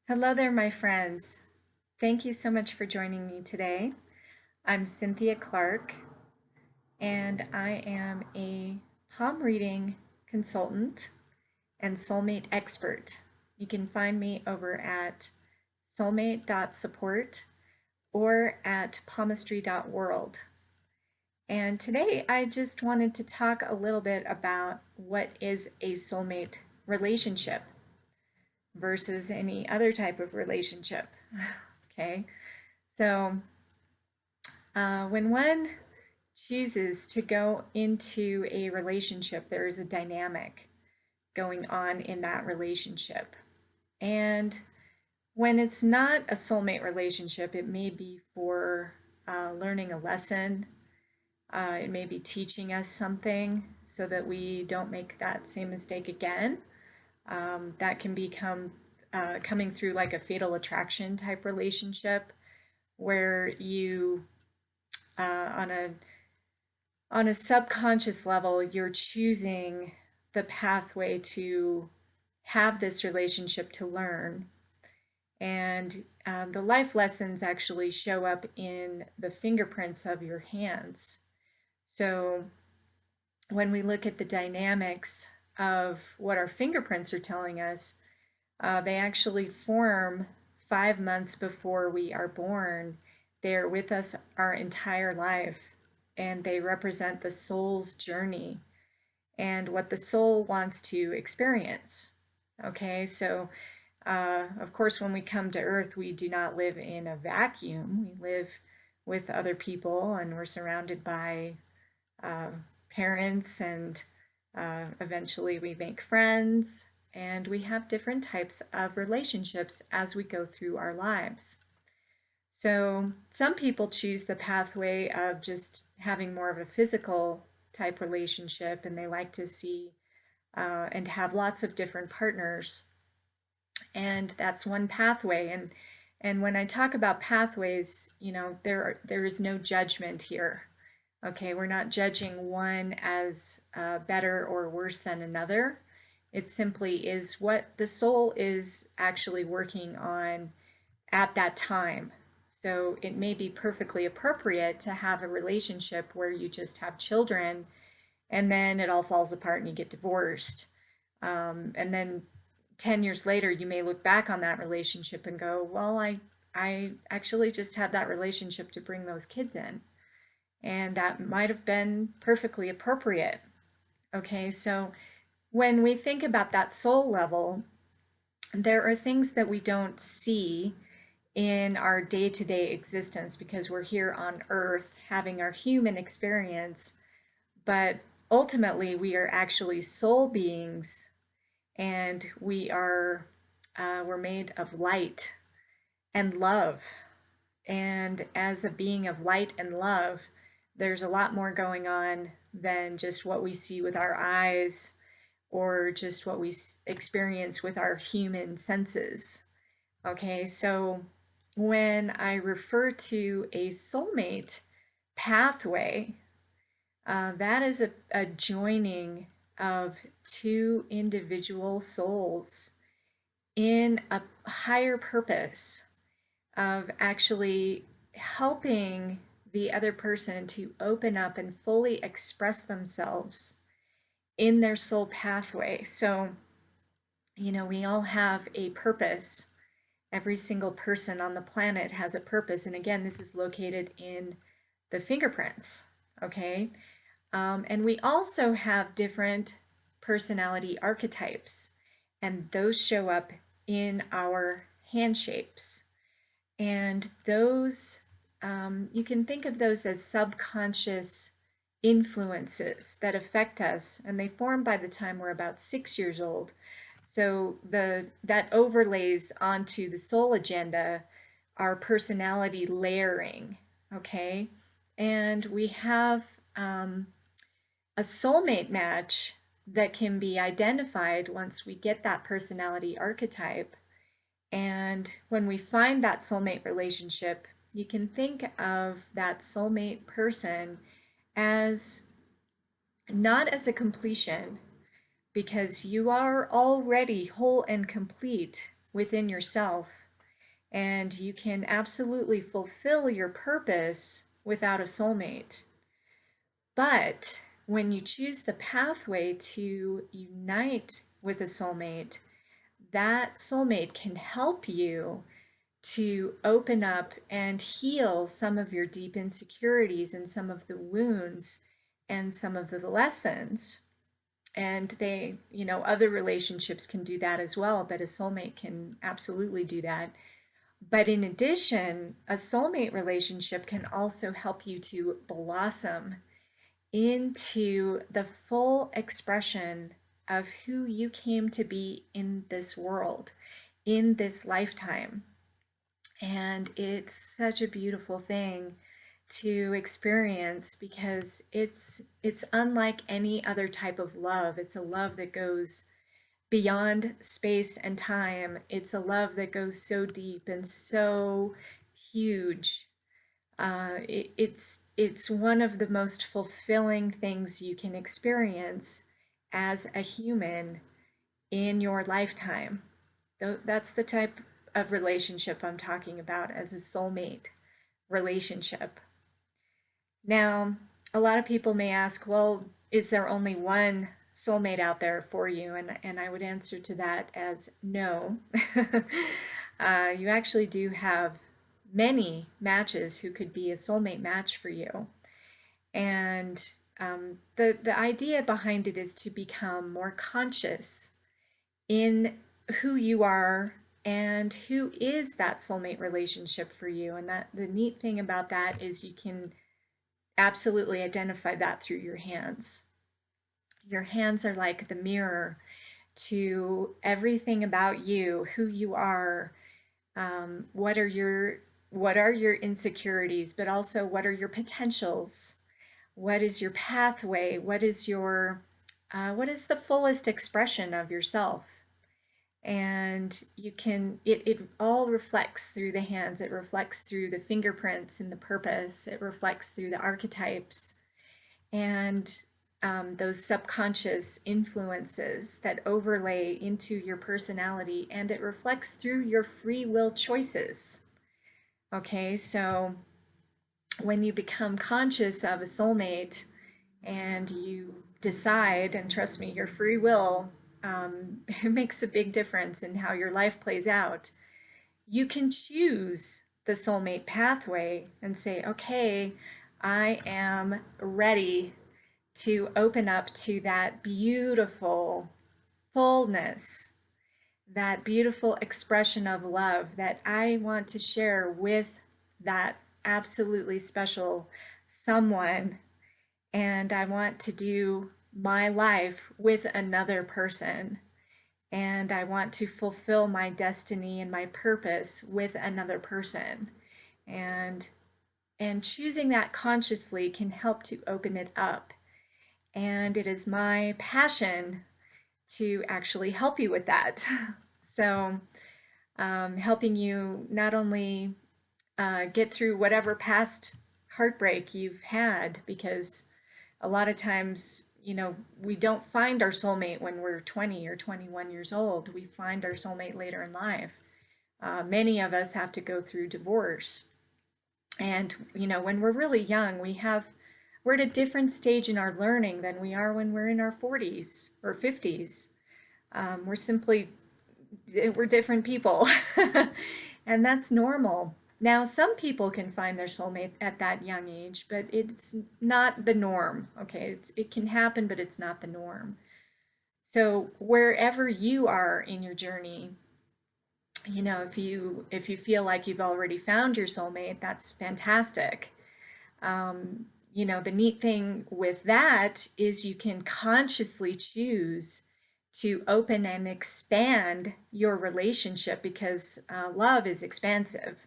Hello there, my friends. Thank you so much for joining me today. I'm Cynthia Clark, and I am a palm reading consultant and soulmate expert. You can find me over at soulmate.support or at palmistry.world. And today I just wanted to talk a little bit about what is a soulmate relationship versus any other type of relationship. Okay, so when one chooses to go into a relationship, there is a dynamic going on in that relationship. And when it's not a soulmate relationship, it may be for learning a lesson, it may be teaching us something so that we don't make that same mistake again. That can become coming through like a fatal attraction type relationship where you on a subconscious level, you're choosing the pathway to have this relationship to learn. And the life lessons actually show up in the fingerprints of your hands. So when we look at the dynamics of what our fingerprints are telling us, they actually form 5 months before we are born. They're with us our entire life, and they represent the soul's journey and what the soul wants to experience. Okay, so of course, when we come to Earth, we do not live in a vacuum. We live with other people, and we're surrounded by uh, parents, and eventually we make friends, and we have different types of relationships as we go through our lives. So some people choose the pathway of just having more of a physical type relationship, and they like to see and have lots of different partners. And that's one pathway. And when I talk about pathways, there is no judgment here. Okay, we're not judging one as better or worse than another. It simply is what the soul is actually working on at that time. So it may be perfectly appropriate to have a relationship where you just have children and then it all falls apart and you get divorced. And then 10 years later, you may look back on that relationship and go, well, I actually just had that relationship to bring those kids in. And that might have been perfectly appropriate. Okay, so when we think about that soul level, there are things that we don't see in our day to day existence because we're here on earth having our human experience, but ultimately we are actually soul beings, and we're made of light and love. And as a being of light and love, there's a lot more going on than just what we see with our eyes or just what we experience with our human senses. Okay, so when I refer to a soulmate pathway, that is a joining of two individual souls in a higher purpose of actually helping the other person to open up and fully express themselves in their soul pathway. So, we all have a purpose. Every single person on the planet has a purpose. And again, this is located in the fingerprints, okay? And we also have different personality archetypes, and those show up in our hand shapes. And those, you can think of those as subconscious influences that affect us, and they form by the time we're about 6 years old. So that overlays onto the soul agenda our personality layering, okay? And we have a soulmate match that can be identified once we get that personality archetype. And when we find that soulmate relationship, you can think of that soulmate person as not as a completion, because you are already whole and complete within yourself, and you can absolutely fulfill your purpose without a soulmate. But when you choose the pathway to unite with a soulmate, that soulmate can help you to open up and heal some of your deep insecurities and some of the wounds and some of the lessons. And they, other relationships can do that as well, but a soulmate can absolutely do that. But in addition, a soulmate relationship can also help you to blossom into the full expression of who you came to be in this world, in this lifetime. And it's such a beautiful thing to experience because it's unlike any other type of love. It's a love that goes beyond space and time. It's a love that goes so deep and so huge. It's one of the most fulfilling things you can experience as a human in your lifetime. That's the type of relationship I'm talking about as a soulmate relationship. Now, a lot of people may ask, well, is there only one soulmate out there for you? And I would answer to that as no. You actually do have many matches who could be a soulmate match for you. And the idea behind it is to become more conscious in who you are and who is that soulmate relationship for you. And that the neat thing about that is you can absolutely identify that through your hands. Your hands are like the mirror to everything about you, who you are, what are your insecurities, but also what are your potentials? What is your pathway? What is the fullest expression of yourself? And it all reflects through the hands. It reflects through the fingerprints and the purpose. It reflects through the archetypes and those subconscious influences that overlay into your personality, and it reflects through your free will choices. Okay, so when you become conscious of a soulmate and you decide, and trust me, your free will it makes a big difference in how your life plays out. You can choose the soulmate pathway and say, okay, I am ready to open up to that beautiful fullness, that beautiful expression of love that I want to share with that absolutely special someone. And I want to do my life with another person. And I want to fulfill my destiny and my purpose with another person. And choosing that consciously can help to open it up. And it is my passion to actually help you with that. So, helping you not only get through whatever past heartbreak you've had, because a lot of times, we don't find our soulmate when we're 20 or 21 years old. We find our soulmate later in life. Many of us have to go through divorce. And, when we're really young, we're at a different stage in our learning than we are when we're in our 40s or 50s. We're different people. And that's normal. Now, some people can find their soulmate at that young age, but it's not the norm, okay? It can happen, but it's not the norm. So wherever you are in your journey, if you feel like you've already found your soulmate, that's fantastic. The neat thing with that is you can consciously choose to open and expand your relationship because love is expansive.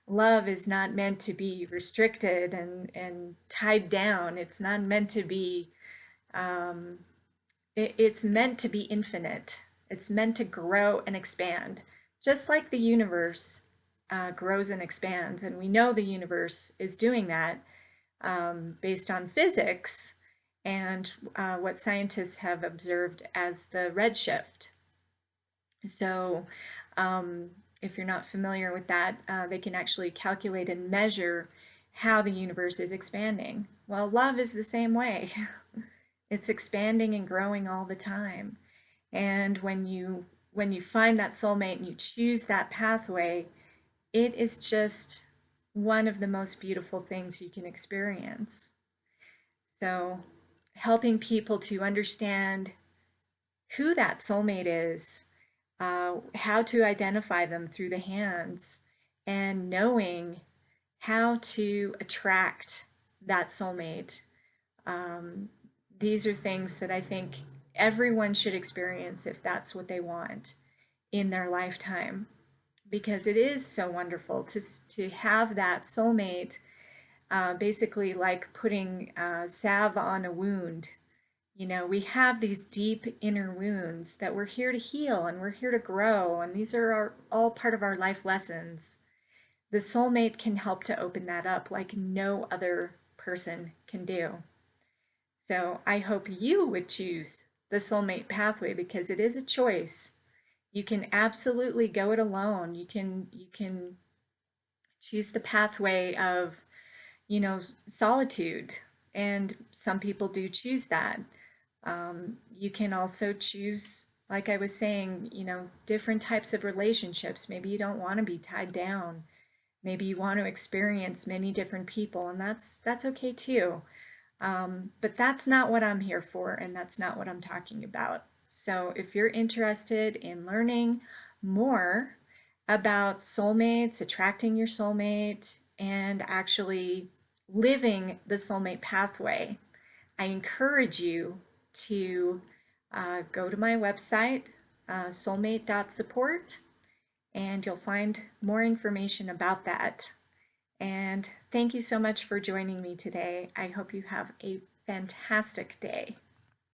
Love is not meant to be restricted and tied down. It's not meant to be, it's meant to be infinite. It's meant to grow and expand, just like the universe grows and expands. And we know the universe is doing that based on physics and what scientists have observed as the redshift. So If you're not familiar with that, they can actually calculate and measure how the universe is expanding. Well, love is the same way. It's expanding and growing all the time. And when you find that soulmate and you choose that pathway, it is just one of the most beautiful things you can experience. So, helping people to understand who that soulmate is, how to identify them through the hands, and knowing how to attract that soulmate. Um, these are things that I think everyone should experience if that's what they want in their lifetime, because it is so wonderful to have that soulmate, basically like putting salve on a wound. You know, we have these deep inner wounds that we're here to heal and we're here to grow, and these are all part of our life lessons. The soulmate can help to open that up like no other person can do. So I hope you would choose the soulmate pathway because it is a choice. You can absolutely go it alone. You can choose the pathway of, solitude, and some people do choose that. You can also choose, like I was saying, different types of relationships. Maybe you don't want to be tied down. Maybe you want to experience many different people, and that's okay too. But that's not what I'm here for, and that's not what I'm talking about. So if you're interested in learning more about soulmates, attracting your soulmate, and actually living the soulmate pathway, I encourage you to go to my website, soulmate.support, and you'll find more information about that. And thank you so much for joining me today. I hope you have a fantastic day.